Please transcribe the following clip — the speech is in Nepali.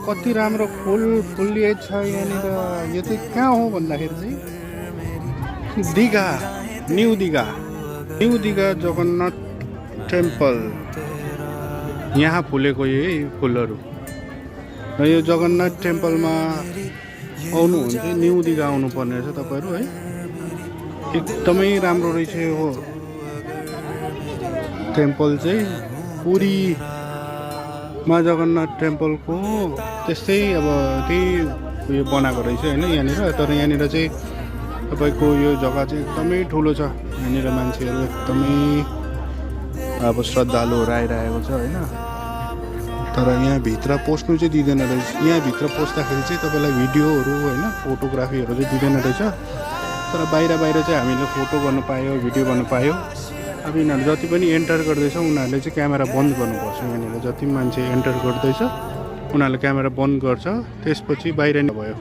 कति राम्रो फुल फुलिएछ यहाँनिर। यो चाहिँ कहाँ हो भन्दाखेरि चाहिँ दिघा, न्यू दिघा जगन्नाथ टेम्पल। यहाँ फुलेको यही फुलहरू र यो जगन्नाथ टेम्पलमा आउनुहुन्छ न्यू दिघा आउनु पर्ने रहेछ तपाईँहरू है। एकदमै राम्रो रहेछ यो टेम्पल चाहिँ। पुरीमा जगन्नाथ टेम्पलको त्यस्तै अब त्यही उयो बनाएको रहेछ होइन यहाँनिर। तर यहाँनिर चाहिँ तपाईँको यो जग्गा चाहिँ एकदमै ठुलो छ। यहाँनिर मान्छेहरू एकदमै अब श्रद्धालुहरू आइरहेको छ होइन। तर यहाँभित्र पस्नु चाहिँ दिँदैन रहेछ। यहाँभित्र पस्दाखेरि चाहिँ तपाईँलाई भिडियोहरू होइन फोटोग्राफीहरू चाहिँ दिँदैन रहेछ। तर बाहिर चाहिँ हामीले फोटो गर्नु पायो, भिडियो गर्नु पायो। अब यिनीहरू जति पनि एन्टर गर्दैछ उनीहरूले चाहिँ क्यामेरा बन्द गर्नुपर्छ। यहाँनिर जति मान्छे एन्टर गर्दैछ उनीहरूले क्यामेरा बन्द गर्छ, त्यसपछि बाहिर नै भयो।